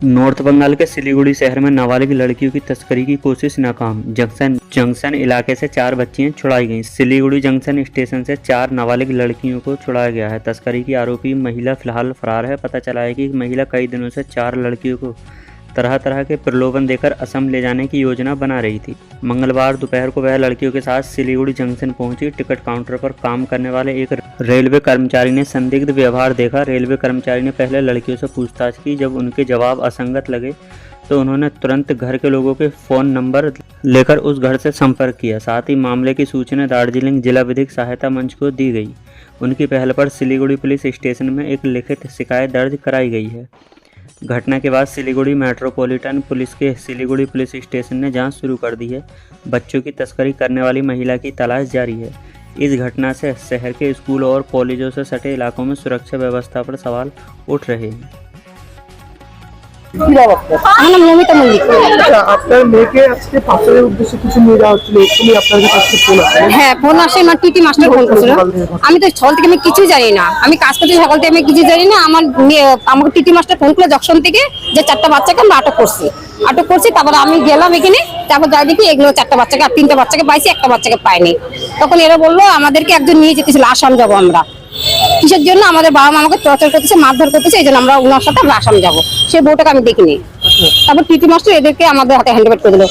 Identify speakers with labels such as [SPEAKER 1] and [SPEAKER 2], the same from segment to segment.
[SPEAKER 1] North Bengal के सिलीगुड़ी शहर में नाबालिग लड़कियों की तस्करी की कोशिश नाकाम। जंक्शन इलाके से 4 बच्चियां छुड़ाई गईं। सिलीगुड़ी जंक्शन स्टेशन से 4 नाबालिग लड़कियों को छुड़ाया गया है। तस्करी की आरोपी महिला फिलहाल फरार है। पता चला है कि महिला कई दिनों से 4 लड़कियों को तरह तरह के प्रलोभन देकर असम ले जाने की योजना बना रही थी। मंगलवार दोपहर को वह लड़कियों के साथ सिलीगुड़ी जंक्शन पहुंची। टिकट काउंटर पर काम करने वाले एक रेलवे कर्मचारी ने संदिग्ध व्यवहार देखा। रेलवे कर्मचारी ने पहले लड़कियों से पूछताछ की। जब उनके जवाब असंगत लगे तो उन्होंने तुरंत घर के लोगों के फ़ोन नंबर लेकर उस घर से संपर्क किया। साथ ही मामले की सूचना दार्जिलिंग जिला विधिक सहायता मंच को दी गई। उनकी पहल पर सिलीगुड़ी पुलिस स्टेशन में एक लिखित शिकायत दर्ज कराई गई है। घटना के बाद सिलीगुड़ी मेट्रोपॉलिटन पुलिस के सिलीगुड़ी पुलिस स्टेशन ने जांच शुरू कर दी है। बच्चों की तस्करी करने वाली महिला की तलाश जारी है। इस घटना से शहर के स्कूल और कॉलेजों से सटे इलाकों में सुरक्षा व्यवस्था पर सवाल उठ रहे हैं।
[SPEAKER 2] আমার নাম নমিতা মল্লিক।
[SPEAKER 3] আচ্ছা, আপনার মেয়েকে আজকে পাচারের উদ্দেশ্যে কিছু নিয়ে যাওয়া হচ্ছিল, এক্ষুনি আপনার কাছে ফোন আসে?
[SPEAKER 2] হ্যাঁ, ফোন আসে। আমার টিটি মাস্টার ফোন করেছিল। আমি তো সকাল থেকে আমি কিছু জানি না, আমি কাজ করছি সকাল থেকে, আমি কিছু জানি না। আমাকে টিটি মাস্টার ফোন করে জংশন থেকে যে 4টা বাচ্চাকে আমরা আটক করছি। তারপরে আমি গেলাম এখানে, তারপর যাই দেখি এগুলো 4টা বাচ্চাকে, আর 3টা বাচ্চাকে পাইছি, একটা বাচ্চাকে পাইনি। তখন এরা বললো আমাদেরকে একজন নিয়ে যেতেছিল, আসাম যাবো আমরা। কিসের জন্য? আমাদের বাবা মা আমাকে টর্চার করতেছে, মারধর করতেছে, এই জন্য আমরা ওনার সাথে আমরা আসাম যাবো। সেই বউটাকে আমি দেখিনি। তারপর টিটি মাস্টার এদেরকে আমাদের হাতে হ্যান্ড ওভার করে দিল।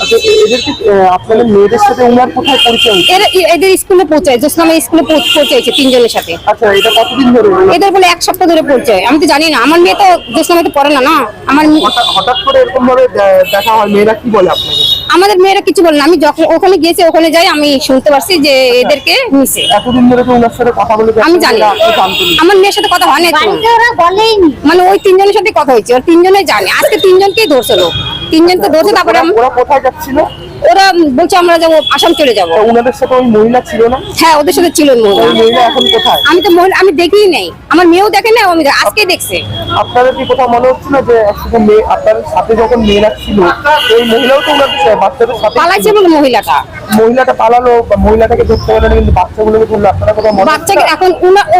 [SPEAKER 3] এদেরকে আপনাদের মেয়েদের সাথে ওনার কোথায় পরিচয় হয়েছে?
[SPEAKER 2] এদের স্কুলে পৌঁছায়, জোসনামের স্কুলে পৌঁছেছে 3 জনের সাথে।
[SPEAKER 3] আচ্ছা, এটা কতদিন ধরে?
[SPEAKER 2] এদের বলে 1 সপ্তাহ ধরে পৌঁছায়। আমি তো জানি না, আমার মেয়ে তো জোসনামে তো পড়ে না। আমার
[SPEAKER 3] হঠাৎ করে এরকম ভাবে দেখা হয়, মেয়েরা কি বলে আপনাকে?
[SPEAKER 2] আমাদের মেয়েরা কিছু বলে না। আমি যখন ওখানে গিয়েছি, ওখানে যাই, আমি শুনতে পারছি যে এদেরকে নিছে।
[SPEAKER 3] এতদিন ধরে তো ওনার সাথে কথা বলে
[SPEAKER 2] আমি জানি না, আমার মেয়ের সাথে কথা হয় না, মানে ওই 3 জনের সাথে কথা হয়েছে, ওর 3 জনে জানে। আজকে 3 জনকেই ধরছিল, 3 জনকে ধরছে। তারপরে
[SPEAKER 3] ওরা কোথায় যাচ্ছিল?
[SPEAKER 2] ওরা বলছে আমরা যাবো, আসাম চলে যাবো।
[SPEAKER 3] ওনাদের সাথে ওই মহিলা ছিল না?
[SPEAKER 2] হ্যাঁ, ওদের সাথে ছিল
[SPEAKER 3] মহিলা। এখন কোথায়?
[SPEAKER 2] আমি তো মহিলা আমি দেখিই নাই, আমার মেয়েও দেখে নাই, আমি আজকে দেখছে।
[SPEAKER 3] আপনাদের কি কোথাও মনে হচ্ছে না যে শুধু মেয়ে আপনার সাথে যখন মেয়েরা ছিল, ওই মহিলাও তো ওনাদের বাচ্চাদের সাথে
[SPEAKER 2] পালাইছে? বলে
[SPEAKER 3] মহিলাটা পালালো, মহিলাটাকে ধরতে পারলেন, কিন্তু বাচ্চাগুলোকে ধরলো। আপনারা কোথাও
[SPEAKER 2] বাচ্চাকে এখন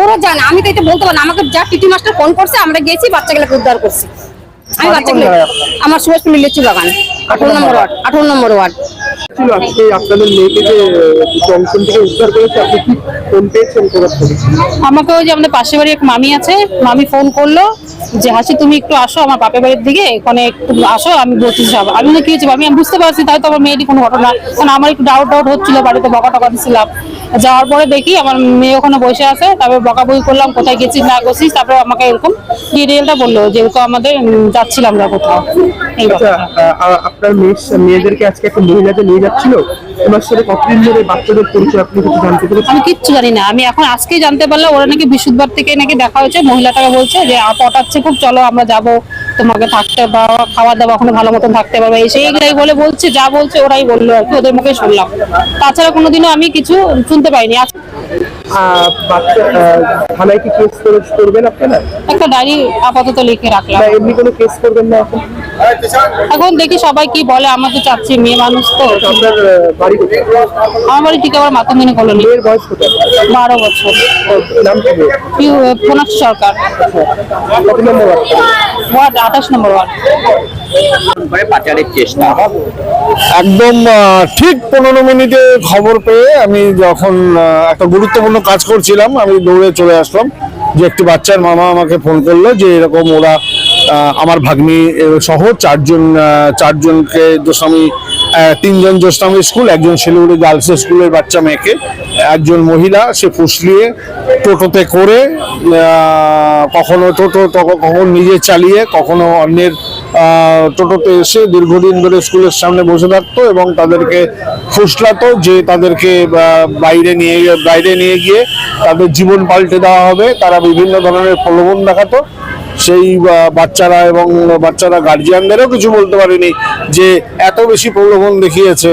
[SPEAKER 2] ওরা জানে, আমি তো এটা বলতে পারি না। আমাকে যা টিটি মাস্টার ফোন করছে, আমরা গেছি, বাচ্চাগুলোকে উদ্ধার করছি। আমি বাচ্চাগুলো, আমার সুভাষপুর লিচু বাগান, 18 নম্বর ওয়ার্ড।
[SPEAKER 3] ছিল আজকে আপনাদের মেয়েকে যে জংশন থেকে উদ্ধার করেছে, আপনি কি ফোন পেয়েছেন?
[SPEAKER 4] আমাকে ওই যে আমাদের পাশের বাড়ি এক মামি আছে, মামি ফোন করলো যে হাসি তুমি একটু আসো আমার বাপের বাড়ির দিকে, ওখানে একটু আসো, আমি বলছি যাবো। আমি কি হয়েছে আমি বুঝতে পারছি, তাই তো আমার মেয়েরই কোনো ঘটনা, কারণ আমার একটু ডাউট হচ্ছিল, বাড়িতে বকা টকা দিচ্ছিলাম। যাওয়ার পরে দেখি আমার মেয়ে ওখানে বসে আছে। তারপরে বকাবকি করলাম, কোথায় গেছিস না গেছিস। তারপরে আমাকে এরকম ডিটেলটা বললো যে এরকম আমাদের যাচ্ছিলাম আমরা কোথাও। এই
[SPEAKER 3] আপনার মেয়েদেরকে আজকে একটা মহিলাকে নিয়ে যাচ্ছিল, ওনার সাথে কতদিন ধরে বাচ্চাদের পরিচয় আপনি কিছু জানতে পেরেছেন?
[SPEAKER 4] আমি কিচ্ছু জানি না, আমি এখন আজকেই জানতে পারলাম। ওরা নাকি বৃহস্পতিবার থেকে নাকি দেখা হয়েছে, মহিলাটাকে বলছে যে পটাচ্ছে খুব, চলো আমরা যাবো, তোমাকে থাকতে বা খাওয়া দাওয়া ওখানে ভালো মতন থাকতে পারবে, এই এইগুলাই বলে বলছে, যা বলছে ওরাই বললো আর কি, ওদের মুখে শুনলাম। তাছাড়া কোনোদিনও আমি কিছু শুনতে পাইনি।
[SPEAKER 3] থানায় কি কেস করবেন আপনারা?
[SPEAKER 4] একটা ডায়েরি আপাতত লিখে রাখলাম।
[SPEAKER 3] এমনি কোনো কেস করবেন না এখন?
[SPEAKER 4] এখন দেখি সবাই কি বলে, আমরা তো চাচ্ছি, মেয়ে মানুষ তো।
[SPEAKER 3] আপনার বাড়ি কোথায়?
[SPEAKER 4] আমার বাড়ি ঠিক আবার মাতঙ্গিনী কলোনি।
[SPEAKER 3] মেয়ের বয়স কোথায়?
[SPEAKER 4] 12 বছর।
[SPEAKER 3] নাম কি?
[SPEAKER 4] পুনাক্ষ সরকার।
[SPEAKER 3] কত নম্বর
[SPEAKER 4] ওয়ার্ড? 28 নম্বর ওয়ার্ড।
[SPEAKER 1] পাচারের চেষ্টা
[SPEAKER 5] একদম ঠিক 15 মিনিটে খবর পেয়ে আমি যখন একটা গুরুত্বপূর্ণ কাজ করছিলাম, আমি দৌড়ে চলে আসলাম। যে একটি বাচ্চার মামা আমাকে ফোন করলো যে এরকম ওরা আমার ভাগ্নি সহ 4জনকে জোসনামী, 3 জন জোসনামী স্কুল, একজন শিলিগুড়ি গার্লস স্কুলের বাচ্চা মেয়েকে, একজন মহিলা সে ফুসলিয়ে টোটোতে করে, কখনো টোটো কখনো নিজে চালিয়ে, কখনো অন্যের টোটোতে এসে দীর্ঘদিন ধরে স্কুলের সামনে বসে থাকতো এবং তাদেরকে ফুসলাতো যে তাদেরকে বাইরে নিয়ে গিয়ে তাদের জীবন পাল্টে দেওয়া হবে। তারা বিভিন্ন ধরনের প্রলোভন দেখাতো। সেই বাচ্চারা গার্জিয়ানদেরও কিছু বলতে পারেনি যে এত বেশি প্রলোভন দেখিয়েছে।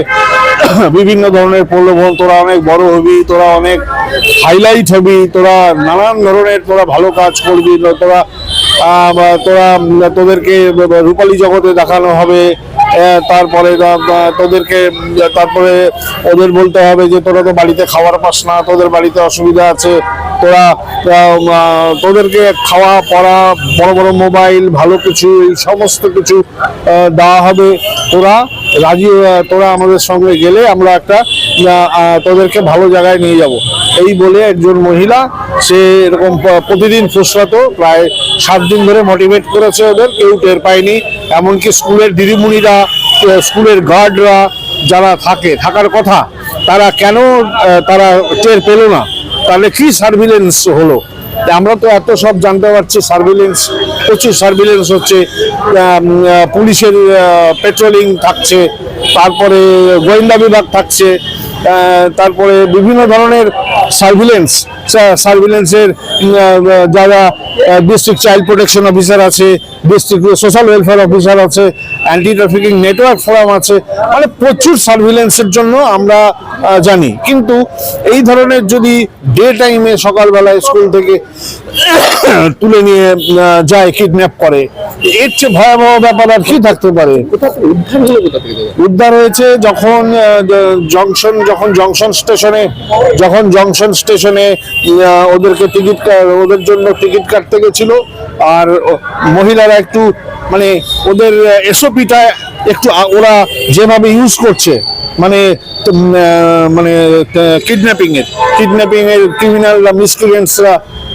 [SPEAKER 5] বিভিন্ন ধরনের প্রলোভন, তোরা অনেক বড় হবি, তোরা অনেক হাইলাইট হবি, তোরা নানান ধরনের, তোরা ভালো কাজ করবি, তোদেরকে রূপালী জগতে দেখানো হবে। তারপরে ওদের বলতে হবে যে তোরা তো বাড়িতে খাবার পাস না, তোদের বাড়িতে অসুবিধা আছে, তোরা তোদেরকে খাওয়া পড়া, বড় বড় মোবাইল, ভালো কিছু, এই সমস্ত কিছু দেওয়া হবে। তোরা আমাদের সঙ্গে গেলে আমরা একটা তোদেরকে ভালো জায়গায় নিয়ে যাব, এই বলে একজন মহিলা, সে এরকম প্রতিদিন ফুসরাতো, প্রায় 7 দিন ধরে মোটিভেট করেছে ওদের, কেউ টের পায়নি। এমনকি স্কুলের দিদিমণিরা, স্কুলের গার্ডরা যারা থাকার কথা, তারা কেন তারা টের পেল না? তাহলে কি সার্ভিলেন্স হলো? আমরা তো এত সব জানতে পারছি, সার্ভিলেন্স, প্রচুর সার্ভিলেন্স হচ্ছে, পুলিশের পেট্রোলিং থাকছে, তারপরে গোয়েন্দা বিভাগ থাকছে, তারপরে বিভিন্ন ধরনের সার্ভিলেন্সের যারা ডিস্ট্রিক্ট চাইল্ড প্রোটেকশন অফিসার আছে, ডিস্ট্রিক্ট সোশ্যাল ওয়েলফেয়ার অফিসার আছে, অ্যান্টি ট্রাফিকিং নেটওয়ার্ক ফোরাম আছে, মানে প্রচুর সার্ভিলেন্সের জন্য আমরা জানি। কিন্তু এই ধরনের যদি ডে টাইমে সকালবেলায় স্কুল থেকে তুলে নিয়ে যায়, কিডন্যাপ করে, এর চেয়ে ভয়াবহ ব্যাপার আর কি থাকতে পারে? উদ্ধার হয়েছে যখন জংশন স্টেশনে ওদের জন্য টিকিট কাটতে গেছিল, আর মহিলারা একটু মানে ওদের এসওপিটা একটু ওরা যেভাবে ইউজ করছে, মানে কিডন্যাপিং এর ক্রিমিনালরা, মিসক্রিয়েন্টসরা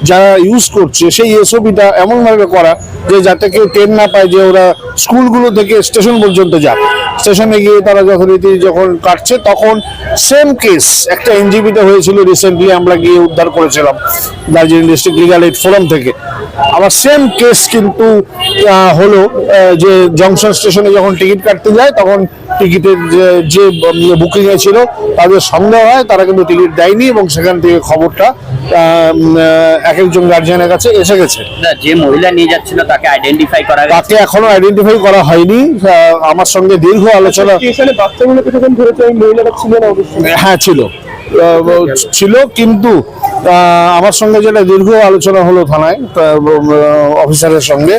[SPEAKER 5] যারা ইউজ করছে, সেই এসওপিটা এমন ভাবে করা যে যাতে কেউ টের না পায় যে ওরা স্কুলগুলো থেকে স্টেশন পর্যন্ত যাক। স্টেশনে গিয়ে তারা যথারীতি যখন কাটছে, তখন সেম কেস একটা এনজিপিতে হয়েছিল রিসেন্টলি, আমরা গিয়ে উদ্ধার করেছিলাম Darjeeling district legal aid forum থেকে। আবার সেম কেস কিন্তু হলো যে জংশন স্টেশনে যখন টিকিট কাটতে যায়, তখন টিকিটের যে বুকিং এ ছিল তাদের সন্দেহ হয়, তারা কিন্তু টিকিট দেয়নি, এবং সেখান থেকে খবরটা এক একজন গার্জিয়ানের কাছে এসে গেছে।
[SPEAKER 1] যে মহিলা নিয়ে যাচ্ছিল তাকে আইডেন্টিফাই করা গেছে?
[SPEAKER 5] তাকে এখনো আইডেন্টিফাই করা হয়নি। আমার সঙ্গে দীর্ঘ আলোচনা,
[SPEAKER 3] বাচ্চাগুলোকে যখন ধরেছে ওই মহিলাটা ছিল না? অবশ্যই
[SPEAKER 5] হ্যাঁ ছিল, কিন্তু আমার সঙ্গে যেটা দীর্ঘ আলোচনা হলো থানায় অফিসারের সঙ্গে,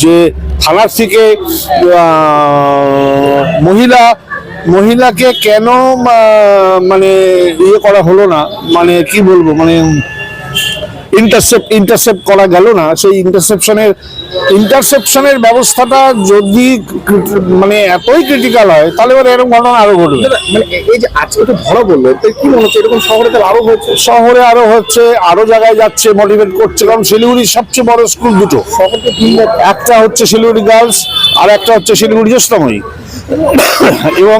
[SPEAKER 5] যে থানার থেকে মহিলাকে কেন মানে ইয়ে করা হলো না, মানে কি বলবো, মানে ইন্টারসেপ্ট করা গেল না। সেই ইন্টারসেপশনের ব্যবস্থাটা যদি মানে এতই ক্রিটিক্যাল হয়, তাহলে এরকম ঘটনা আরো ঘটবে।
[SPEAKER 3] মানে এই যে আজকে তো ধরা বললো, কি মনে হচ্ছে এরকম শহরে
[SPEAKER 5] আরো হচ্ছে, আরো জায়গায় যাচ্ছে, মোটিভেট করছে। কারণ শিলিগুড়ির সবচেয়ে বড় স্কুল দুটো, একটা হচ্ছে শিলিগুড়ি গার্লস, আর একটা হচ্ছে শিলিগুড়ি জ্যোৎস্নাময়ী। এবং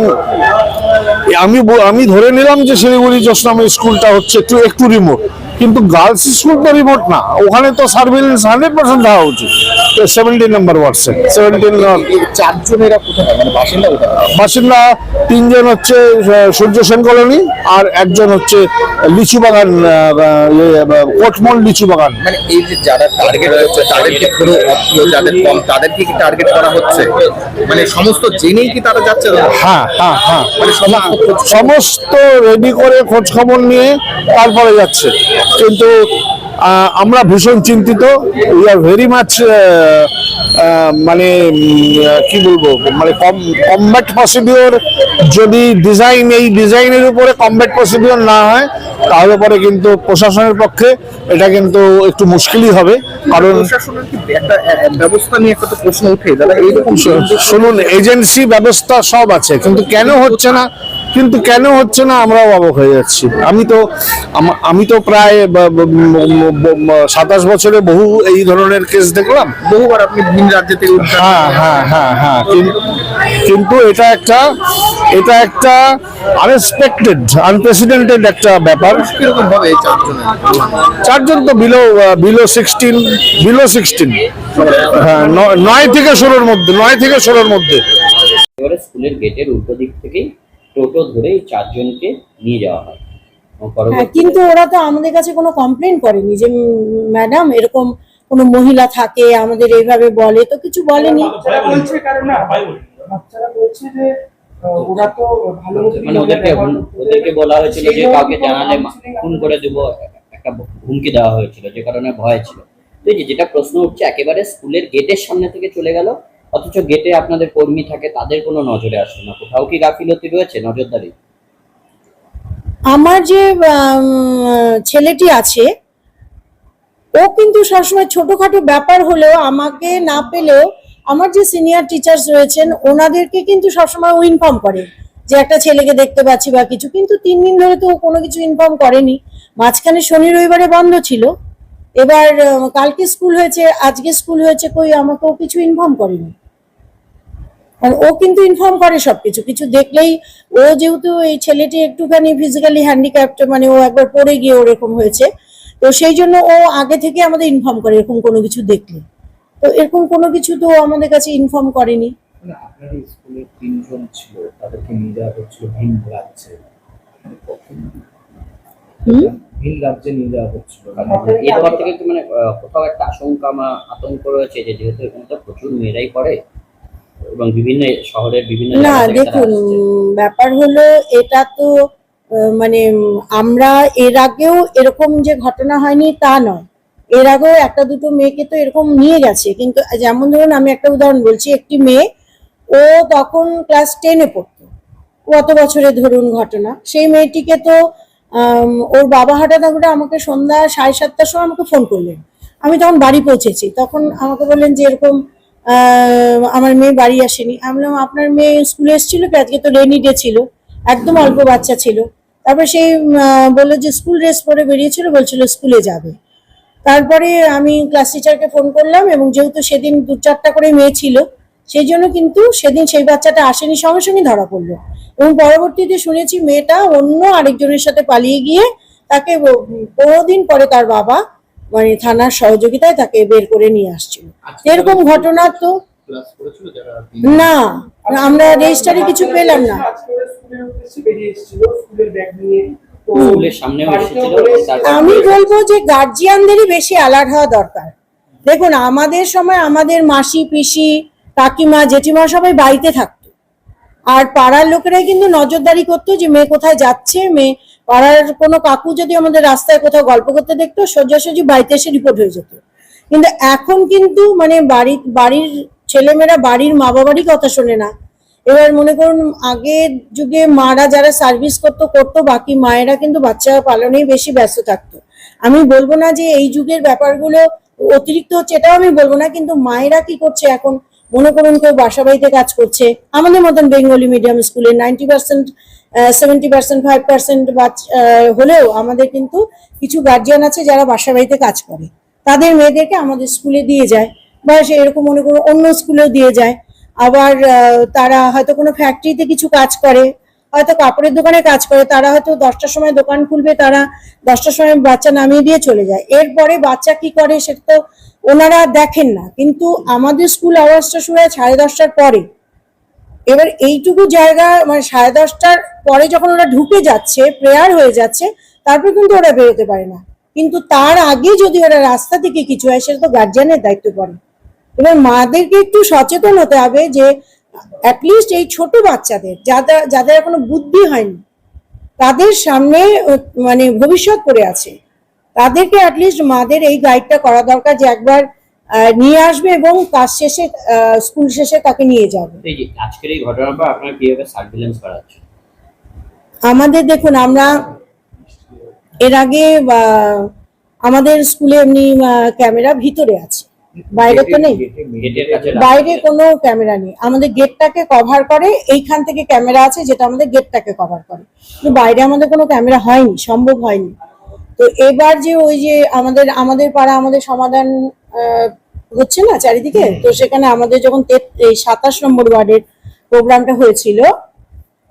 [SPEAKER 5] আমি ধরে নিলাম যে শিলিগুড়ি জ্যোৎস্নাময়ী স্কুলটা হচ্ছে একটু রিমোট, কিন্তু গার্লস স্কুল তো রিমোট না, ওখানে তো সার্ভিলেন্স 100% দেওয়া উচিত। 17 নম্বর ওয়ার্ডে
[SPEAKER 3] 4জনেরা কোথায়, মানে
[SPEAKER 5] বাসিন্দা 3জন হচ্ছে সূর্য সেন কলোনি, আর একজন হচ্ছে লিচু বাগান, কোটমল লিচু বাগান।
[SPEAKER 3] মানে এই যে যারা টার্গেট হচ্ছে, তাদেরকে পুরো যাদের কম, তাদেরকে কি টার্গেট করা হচ্ছে? মানে সমস্ত জেনেই কি তারা যাচ্ছে?
[SPEAKER 5] হ্যাঁ, মানে সমস্ত রেডি করে খোঁজ খবর নিয়ে তারপরে যাচ্ছে। কিন্তু আমরা ভীষণ চিন্তিত, উই আর ভেরি মাচ মানে কি বলবো, মানে কমব্যাট প্রসিডিওর যদি এই ডিজাইনের উপরে কমব্যাট প্রসিডিওর না হয়, তাহলে পরে কিন্তু প্রশাসনের পক্ষে এটা কিন্তু একটু মুশকিলই হবে। কারণ
[SPEAKER 3] প্রশাসনের কি একটা ব্যবস্থা নিয়ে একটা প্রশ্ন উঠে দাদা, এইরকম
[SPEAKER 5] শুনুন, এজেন্সি ব্যবস্থা সব আছে, কিন্তু কেন হচ্ছে না আমরাও অবাক হয়ে যাচ্ছি। আমি তো প্রায় 27 বছরে বহু এই ধরনের কেস দেখলাম,
[SPEAKER 3] বহুবার আপনি ভিন রাজ্য থেকে।
[SPEAKER 5] হ্যাঁ, কিন্তু এটা একটা আনপ্রেসিডেন্টেড একটা ব্যাপার।
[SPEAKER 3] কিরকম ভাবে এই
[SPEAKER 5] 4জন তো বিলো 16, হ্যাঁ, 9 থেকে 16-র মধ্যে।
[SPEAKER 1] এবারে স্কুলের গেটের উল্টো দিক থেকেই টোটো ধরে এই 4জনকে নিয়ে যাওয়া হয়।
[SPEAKER 6] কিন্তু ওরা তো আমাদের কাছে কোনো কমপ্লেন করেনি যে ম্যাডাম এরকম কোনো মহিলা থাকে, আমাদের এইভাবে বলে, তো কিছু বলেনি।
[SPEAKER 3] ওরা তো ভালো
[SPEAKER 1] মানে ওদেরকে বলা হয়েছিল যে কাউকে জানালে খুন করে দেব, একটা হুমকি দেওয়া হয়েছিল, যে কারণে ভয় ছিল। তো যেটা প্রশ্ন উঠছে, একেবারে স্কুলের গেটের সামনে থেকে চলে গেল, অথচ গেটে আপনাদের কর্মী থাকে, তাদের কোনো নজরে আসলো না। কোথাও কি গাফিলতি রয়েছে, নজরদারি?
[SPEAKER 6] আমার যে ছেলেটি আছে, ও কিন্তু সবসময় ছোটখাটো ব্যাপার হলেও আমাকে না পেলেও আমার যে সিনিয়র টিচার্স রয়েছেন ওনাদেরকে কিন্তু সবসময় ও ইনফর্ম করে যে একটা ছেলেকে দেখতে পাচ্ছি বা কিছু, কিন্তু 3 দিন ধরে তো ও কোনো কিছু ইনফর্ম করেনি। মাঝখানে শনি রবিবারে বন্ধ ছিল, এবার কালকে স্কুল হয়েছে, আজকে স্কুল হয়েছে, কই আমাকে ও কিছু ইনফর্ম করেনি। আর ও কিন্তু ইনফর্ম করে সবকিছু, কিছু দেখলেই। ও যেহেতু এই ছেলেটি একটুখানি ফিজিক্যালি হ্যান্ডিক্যাপ্ট, মানে ও একবার পড়ে গিয়ে ওরকম হয়েছে, তো সেই জন্য ও আগে থেকে আমাদের ইনফর্ম করে এরকম কোনো কিছু দেখলে। তো এরকম কোনো কিছু তো আমাদের কাছে ইনফর্ম করেনি।
[SPEAKER 3] মানে আপনার স্কুলে 3 জন ছিল, তাদেরকে নিয়ে যাওয়া হচ্ছিল ভিন রাজ্যে, ভিন রাজ্যে নিয়ে যাওয়া হচ্ছিল।
[SPEAKER 7] এরপর থেকে কি মানে কোথাও একটা আশঙ্কা বা আতঙ্ক রয়েছে যে যেহেতু এখানে তো প্রচুর মেয়েরাই পড়ে এবং বিভিন্ন শহরের বিভিন্ন
[SPEAKER 6] না
[SPEAKER 7] জায়গা থেকে তারা
[SPEAKER 6] দেখুন,
[SPEAKER 7] আসছে।
[SPEAKER 6] ব্যাপার হলো এটা তো মানে আমরা এর আগেও এরকম যে ঘটনা হয়নি তা নয়, এর আগেও একটা দুটো মেয়েকে তো এরকম নিয়ে গেছে। কিন্তু যেমন ধরুন আমি একটা উদাহরণ বলছি, একটি মেয়ে, ও তখন ক্লাস 10-এ পড়তো, কত বছরে ধরুন ঘটনা, সেই মেয়েটিকে তো ওর বাবা হঠাৎ করে আমাকে সন্ধ্যা 7:30টার সময় আমাকে ফোন করলেন। আমি তখন বাড়ি পৌঁছেছি, তখন আমাকে বললেন যে এরকম আমার মেয়ে বাড়ি আসেনি। আমি বললাম আপনার মেয়ে স্কুলে এসেছিল কি? আজকে তো রেনি ডে ছিল, একদম অল্প বাচ্চা ছিল। তারপর সেই বললো যে স্কুল ড্রেস পরে বেরিয়েছিল, বলছিল স্কুলে যাবে। তারপরে আমি ক্লাস টিচারকে ফোন করলাম, এবং যেহেতু সেদিন 2-4টা করে মেয়ে ছিল, সেই জন্য কিন্তু সেদিন সেই বাচ্চাটা আসেনি, সঙ্গে সঙ্গে ধরা পড়লো। এবং পরবর্তীতে শুনেছি মেয়েটা অন্য আরেকজনের সাথে পালিয়ে গিয়ে তাকে 15 দিন পরে তার বাবা মানে থানার সহযোগিতায় তাকে বের করে নিয়ে আসছিল। এরকম ঘটনা তো
[SPEAKER 3] ক্লাস করেছিল যারা
[SPEAKER 6] না, আমরা রেজিস্টারে কিছু পেলাম না।
[SPEAKER 7] স্কুলের সামনেও এসেছিল।
[SPEAKER 6] আমি বলবো যে গার্জিয়ানদেরই বেশি অ্যালার্ট হওয়া দরকার। দেখুন আমাদের সময় আমাদের মাসি পিসি কাকিমা জেঠিমা সবাই বাড়িতে থাকতো, আর পাড়ার লোকেরাই কিন্তু নজরদারি করতো যে মেয়ে কোথায় যাচ্ছে। মেয়ে পাড়ার কোনো কাকু যদি আমাদের রাস্তায় কোথাও গল্প করতে দেখতো, সোজাসুজি বাড়িতে এসে রিপোর্ট হয়ে যেত। কিন্তু এখন কিন্তু মানে বাড়ির ছেলেমেয়েরা বাড়ির মা বাবারই কথা শোনে না। এবার মনে করুন আগের যুগে মারা যারা সার্ভিস করতো, বাকি মায়েরা কিন্তু বাচ্চা পালনেই বেশি ব্যস্ত থাকতো। আমি বলবো না যে এই যুগের ব্যাপারগুলো অতিরিক্ত হচ্ছে, এটাও আমি বলবো না, কিন্তু মায়েরা কি করছে এখন, মনে করুন কেউ বাসা বাড়িতে কাজ করছে, আমাদের মতন বেঙ্গলি মিডিয়াম স্কুলে 90%, 70%, 5% হলেও আমাদের কিন্তু কিছু গার্জিয়ান আছে যারা বাসা বাড়িতে কাজ করে, তাদের মেয়েদেরকে আমাদের স্কুলে দিয়ে যায়, বা সে এরকম মনে করুন অন্য স্কুলেও দিয়ে যায়। আবার তারা হয়তো কোনো ফ্যাক্টরিতে কিছু কাজ করে, হয়তো কাপড়ের দোকানে কাজ করে, তারা হয়তো 10টার সময় দোকান খুলবে, তারা 10টার সময় বাচ্চা নামিয়ে দিয়ে চলে যায়। এরপরে বাচ্চা কি করে সেটা তো ওনারা দেখেন না, কিন্তু আমাদের স্কুল আওয়ার্সটা শুরু হয় 10:30টার পরে। এবার এইটুকু জায়গা মানে 10:30টার পরে যখন ওরা ঢুকে যাচ্ছে, প্রেয়ার হয়ে যাচ্ছে, তারপর কিন্তু ওরা বেরোতে পারে না। কিন্তু তার আগে যদি ওরা রাস্তা থেকে কিছু হয়, সেটা তো গার্জিয়ানের দায়িত্ব পড়ে। এবার মাদেরকে একটু সচেতন হতে হবে যে অ্যাটলিস্ট এই ছোট বাচ্চাদের যাদের এখনো বুদ্ধি হয়নি, তাদের সামনে মানে ভবিষ্যৎ পড়ে আছে, তাদেরকে অ্যাটলিস্ট মাদের এই গাইডটা করা দরকার যে একবার নিয়ে আসবে এবং কাজ শেষে স্কুল শেষে তাকে নিয়ে যাবে।
[SPEAKER 7] এই যে আজকের এই ঘটনার পর আপনারা কিভাবে সার্ভিলেন্স করাচ্ছে?
[SPEAKER 6] আমাদের দেখুন, আমরা এর আগে আমাদের স্কুলে এমনি ক্যামেরা ভিতরে আছে, বাইরে তো নেই,
[SPEAKER 7] গেটের কাছে
[SPEAKER 6] বাইরে কোনো ক্যামেরা নেই। আমাদের গেটটাকে কভার করে, এইখান থেকে ক্যামেরা আছে যেটা আমাদের গেটটাকে কভার করে, কিন্তু বাইরে আমাদের কোনো ক্যামেরা হয়নি, সম্ভব হয়নি। তো এবার যে ওই যে আমাদের পাড়া আমাদের সমাধান হচ্ছে না চারিদিকে, তো সেখানে আমাদের যখন 27 নম্বর ওয়ার্ডের প্রোগ্রামটা হয়েছিল,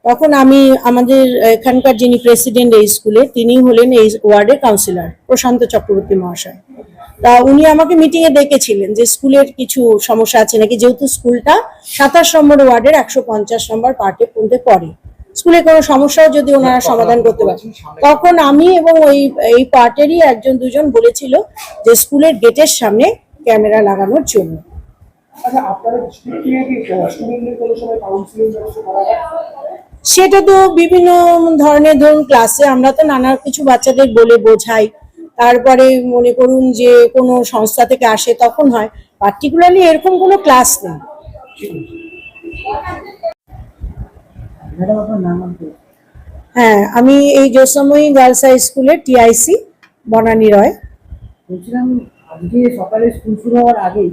[SPEAKER 6] তখন আমি আমাদের এখানকার যিনি প্রেসিডেন্ট এই স্কুলে, তিনি হলেন এই ওয়ার্ডের কাউন্সিলর প্রশান্ত চক্রবর্তী মহাশয়। তা উনি আমাকে মিটিং এ ডেকেছিলেন যে স্কুলের কিছু সমস্যা আছে নাকি, যেহেতু স্কুলটা 27 নম্বর ওয়ার্ডের 150 নম্বর পার্টে পড়ে, স্কুলে কোনো সমস্যাও যদি ওনারা সমাধান করতে পারে, তখন আমি এবং এই পার্টেরই একজন দুজন বলেছিল যে স্কুলের গেটের সামনে ক্যামেরা লাগানোর জন্য। সেটা তো বিভিন্ন ধরনের, ধরুন ক্লাসে আমরা তো নানা কিছু বাচ্চাদের বলে বোঝাই, তারপরে মনে করুন যে কোনো সংস্থা থেকে আসে তখন হয়, পার্টিকুলারলি এরকম কোনো ক্লাস নেই। হ্যাঁ, আমি এই জ্যোৎস্নাময়ী গার্লস হাই স্কুলের TIC বনানী রয়।
[SPEAKER 8] বলছিলাম আজকে সকালে স্কুল শুরু হওয়ার আগেই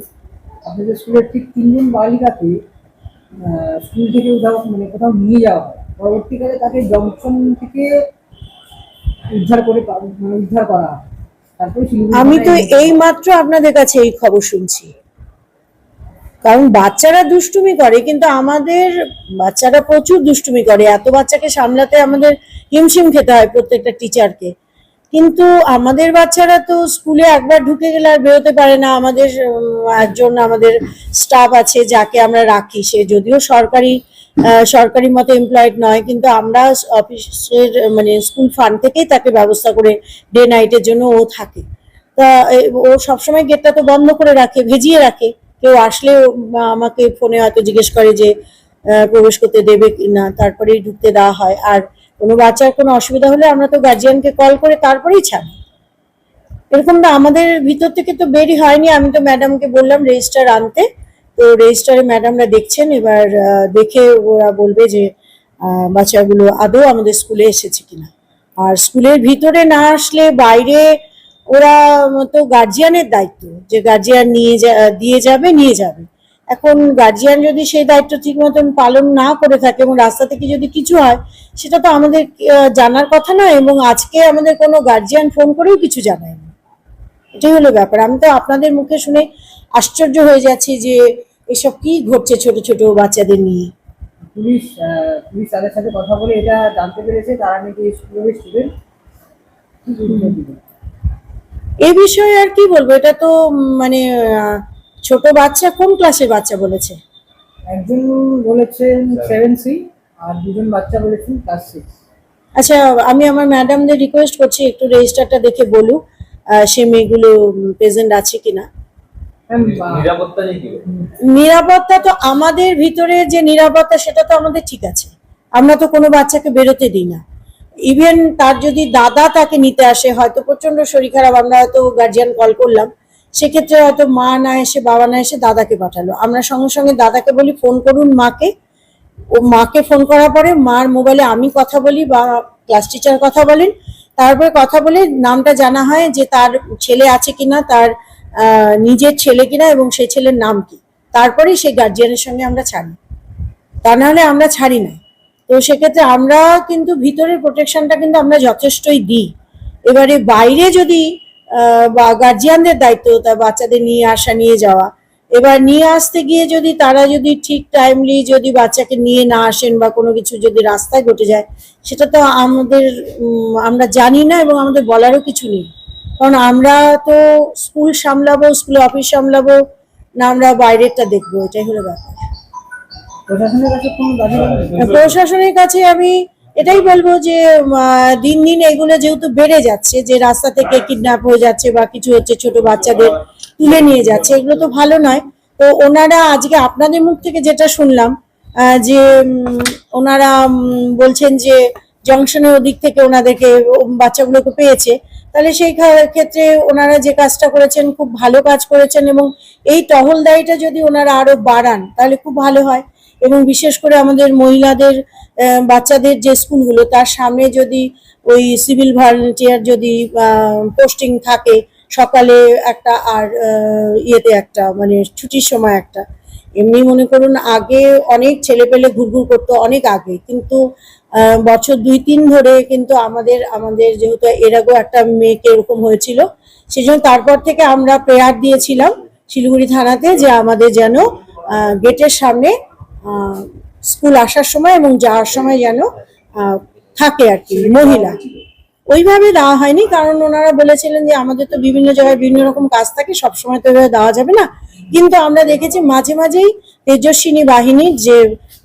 [SPEAKER 8] আপনাদের স্কুলের ঠিক 3 জন বালিকাকে স্কুল থেকে কোথাও নিয়ে যাওয়া হয়। পরবর্তীকালে তাকে জংশন থেকে উদ্ধার করা হয়। তারপরে
[SPEAKER 6] আমি তো এই মাত্র আপনাদের কাছে এই খবর শুনছি। কারণ বাচ্চারা দুষ্টুমি করে, কিন্তু আমাদের বাচ্চারা প্রচুর দুষ্টুমি করে, এত বাচ্চাকে সামলাতে আমাদের হিমশিম খেতে হয় প্রত্যেকটা টিচারকে। কিন্তু আমাদের বাচ্চারা তো স্কুলে একবার ঢুকে গেলে আর বেরোতে পারে না। আমাদের একজন আমাদের স্টাফ আছে যাকে আমরা রাখি, সে যদিও সরকারি মতো এমপ্লয়েড নয়, কিন্তু আমরা অফিসের স্কুল ফান্ড থেকেই তাকে ব্যবস্থা করে ডে নাইটের জন্য ও থাকে। তা ও সবসময় গেটটা তো বন্ধ করে রাখে, ভেজিয়ে রাখে। কেউ আসলে আমাকে ফোনে হয়তো জিজ্ঞেস করে যে প্রবেশ করতে দেবে কিনা, তারপরেই ঢুকতে দেওয়া হয়। আর কোনো বাচ্চার কোনো অসুবিধা হলে আমরা তো গার্জিয়ানকে কল করে তারপরেই ছাড়ি। এরকম না আমাদের ভিতর থেকে তো বেরই হয়নি। আমি তো ম্যাডামকে বললাম রেজিস্টার আনতে, তো রেজিস্টারে ম্যাডামরা দেখছেন, এবার দেখে ওরা বলবে যে বাচ্চাগুলো আদৌ আমাদের স্কুলে এসেছে কিনা। আর স্কুলের ভিতরে না আসলে বাইরে ওরা তো গার্জিয়ানের দায়িত্ব, যে গার্জিয়ান নিয়ে যাবে। এখন গার্জিয়ান যদি সেই দায়িত্ব ঠিক মতন পালন না করে থাকে এবং রাস্তা থেকে যদি কিছু হয়, সেটা তো আমাদের জানার কথা নয়। এবং আজকে আমাদের কোনো গার্জিয়ান ফোন করেও কিছু জানায়নি, এটাই হলো ব্যাপার। আমি তো আপনাদের মুখে শুনে আশ্চর্য হয়ে যাচ্ছি যে এসব কি ঘটছে ছোট ছোট বাচ্চাদের নিয়ে।
[SPEAKER 8] পুলিশ তাদের সাথে কথা বলে এটা জানতে পেরেছে তারা নাকি স্কুলের স্টুডেন্ট।
[SPEAKER 6] এ বিষয়ে আর কি বলবো, এটা তো ছোট বাচ্চা, কোন ক্লাসের বাচ্চা বলেছে?
[SPEAKER 8] একজন বলেছেন 7C আর 2জন বাচ্চা বলেছেন ক্লাস 6।
[SPEAKER 6] আচ্ছা, আমি আমার ম্যাডামদের রিকোয়েস্ট করছি একটু রেজিস্টারটা দেখে বলুক সে মেয়েগুলো প্রেজেন্ট আছে কিনা। নিরাপত্তা তো আমাদের ভিতরে যে নিরাপত্তা সেটা তো আমাদের ঠিক আছে। আমরা তো কোনো বাচ্চাকে বেরোতে দিই না। ইভেন তার যদি দাদা তাকে নিতে আসে, হয়তো প্রচন্ড শরীর খারাপ, আমরা হয়তো গার্জিয়ান কল করলাম, সেক্ষেত্রে হয়তো মা না এসে বাবা না এসে দাদাকে পাঠালো, আমরা সঙ্গে সঙ্গে দাদাকে বলি ফোন করুন মাকে। ও মাকে ফোন করার পরে মার মোবাইলে আমি কথা বলি বা ক্লাস টিচার কথা বলেন, তারপরে কথা বলে নামটা জানা হয় যে তার ছেলে আছে কিনা, তার নিজের ছেলে কিনা এবং সেই ছেলের নাম কি, তারপরেই সেই গার্জিয়ানের সঙ্গে আমরা ছাড়ি, তা নাহলে আমরা ছাড়ি না। তো সেক্ষেত্রে আমরা কিন্তু ভিতরের প্রোটেকশনটা কিন্তু আমরা যথেষ্টই দিই। এবারে বাইরে যদি বা গার্জিয়ানদের দায়িত্ব তার বাচ্চাদের নিয়ে আসা নিয়ে যাওয়া, এবার নিয়ে আসতে গিয়ে যদি তারা যদি ঠিক টাইমলি যদি বাচ্চাকে নিয়ে না আসেন বা কোনো কিছু যদি রাস্তায় ঘটে যায়, সেটা তো আমরা জানি না এবং আমাদের বলারও কিছু নেই। কারণ আমরা তো স্কুল সামলাবো, স্কুলে অফিস সামলাবো না, আমরা বাইরেরটা দেখবো, এটাই হলো ব্যাপার। প্রশাসনের কাছে আমি এটাই বলবো যে দিন দিন এগুলো যেহেতু বেড়ে যাচ্ছে, যে রাস্তা থেকে কিডন্যাপ হয়ে যাচ্ছে বা কিছু হচ্ছে, ছোট বাচ্চাদের তুলে নিয়ে যাচ্ছে, এগুলো তো ভালো নয়। তো ওনারা আজকে আপনাদের মুখ থেকে যেটা শুনলাম যে ওনারা বলছেন যে জংশনের ওদিক থেকে ওনাদেরকে বাচ্চাগুলোকে পেয়েছে, তাহলে সেই ক্ষেত্রে ওনারা যে কাজটা করেছেন খুব ভালো কাজ করেছেন। এবং এই টহলদারিটা যদি ওনারা আরো বাড়ান তাহলে খুব ভালো হয়। এবং বিশেষ করে আমাদের মহিলাদের বাচ্চাদের যে স্কুলগুলো, তার সামনে যদি ওই সিভিল ভলান্টিয়ার যদি পোস্টিং থাকে, সকালে একটা আর ইয়েতে একটা, ছুটির সময় একটা। এমনি মনে করুন আগে অনেক ছেলেপেলে ঘুরঘুর করতো অনেক আগে, কিন্তু বছর 2-3 ধরে কিন্তু আমাদের যেহেতু এর আগেও একটা মেয়েকে এরকম হয়েছিল, সেজন্য তারপর থেকে আমরা প্রেয়ার দিয়েছিলাম শিলিগুড়ি থানাতে যে আমাদের যেন গেটের সামনে স্কুল আসার সময় এবং যাওয়ার সময় যেন থাকে আর কি মহিলা। ওইভাবে দেওয়া হয়নি, কারণ ওনারা বলেছিলেন যে আমাদের তো বিভিন্ন জায়গায় বিভিন্ন রকম কাজ থাকে, সবসময় তো এভাবে দেওয়া যাবে না। কিন্তু আমরা দেখেছি মাঝে মাঝেই তেজস্বিনী বাহিনীর যে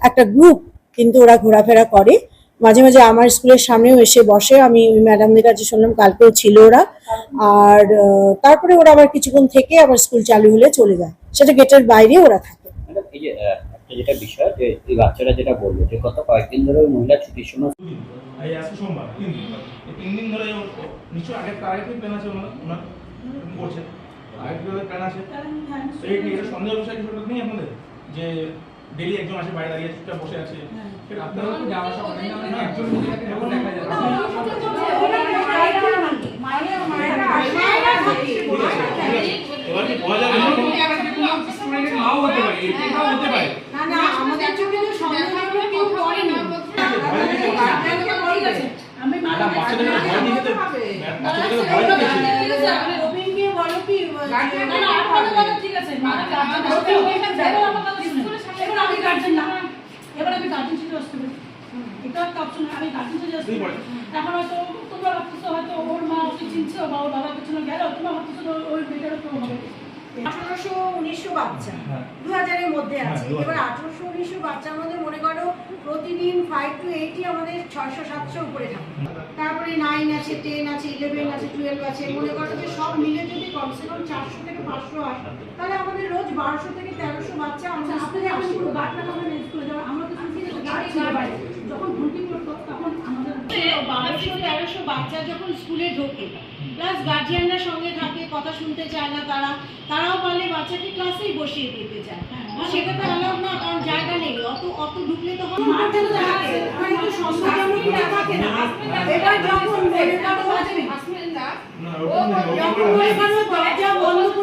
[SPEAKER 6] একটা গ্রুপ কিন্তু ওরা ঘোরাফেরা করে, মাঝে মাঝে আমার স্কুলের সামনেও এসে বসে। আমি ম্যাডামদের কাছে শুনলাম কালকেও ছিল ওরা। আর তারপরে ওরা আবার কিছুক্ষণ থেকে আবার স্কুল চালু হলে চলে যায়, সেটা গেটের বাইরে ওরা থাকে।
[SPEAKER 7] এই যে একটা যেটা বিষয় যে এই বাচ্চারা যেটা বললো যে গত কয়েকদিন ধরে ওই মহিলা ছুটির সময়
[SPEAKER 9] সোমবার 3 দিন ধরে নিশ্চয়ই আগের তার আগে প্ল্যান আছে ওনার করছে, আগের প্ল্যান আছে। এটা সন্দেহ বিষয় কিছু নেই আপনাদের যে ডেলি একজন আসে বাইরে দাঁড়িয়ে চুপচাপ বসে আছে, সেটা আপনারা তো যাওয়া আসা করেন না, একজন মহিলাকে যখন দেখা যাচ্ছে আছে ম্যাডাম বাচ্চাদেরকে ভয় দিতে বাচ্চাদেরকে ভয় দিতে
[SPEAKER 6] রবিনকে বলো কি
[SPEAKER 4] ঠিক আছে আমি গার্জেন না, এবার আমি গার্জেন ছিল আসতে পারি, এটা একটা অপশন। আমি গার্জেন ছিল আসতে পারি, এখন হয়তো তোমরা ভাবতেছো হয়তো ওর মা ওকে চিনছে বা ওর বাবার পেছনে গেল, তোমরা ভাবতেছো ওই মেয়েটারও তো হবে
[SPEAKER 6] 1800-1900 বাচ্চা 2000-এর মধ্যে আছে। এবার 1800-1900 বাচ্চার মধ্যে মনে করো প্রতিদিন 5 to 80 আমাদের 600-700 উপরে থাকে। তারপরে 9 আছে, 10 আছে, 11 আছে, 12 আছে। মনে করো যে সব মিলে যদি কমসে কম 400 থেকে 500 হয়, তাহলে আমাদের রোজ 1200 থেকে 1300 বাচ্চা আমাদের স্কুলে আসে।
[SPEAKER 4] আমরা তো যখন ভর্তি করতো তখন আমাদের
[SPEAKER 6] 1200-1300 বাচ্চা যখন স্কুলে ঢোকে, প্লাস গার্জিয়ানরা সঙ্গে থাকে, কথা শুনতে চায় না, তারাও পারলে বাচ্চাকে ক্লাসেই বসিয়ে দিতে চায়। সেটা তো অ্যালাউ না, কারণ জায়গা নেই, অত ঢুকলে তো হবে না। একটু সন্দেহজনক থাকে না। এবার যখন মনে করো দরজা বন্ধ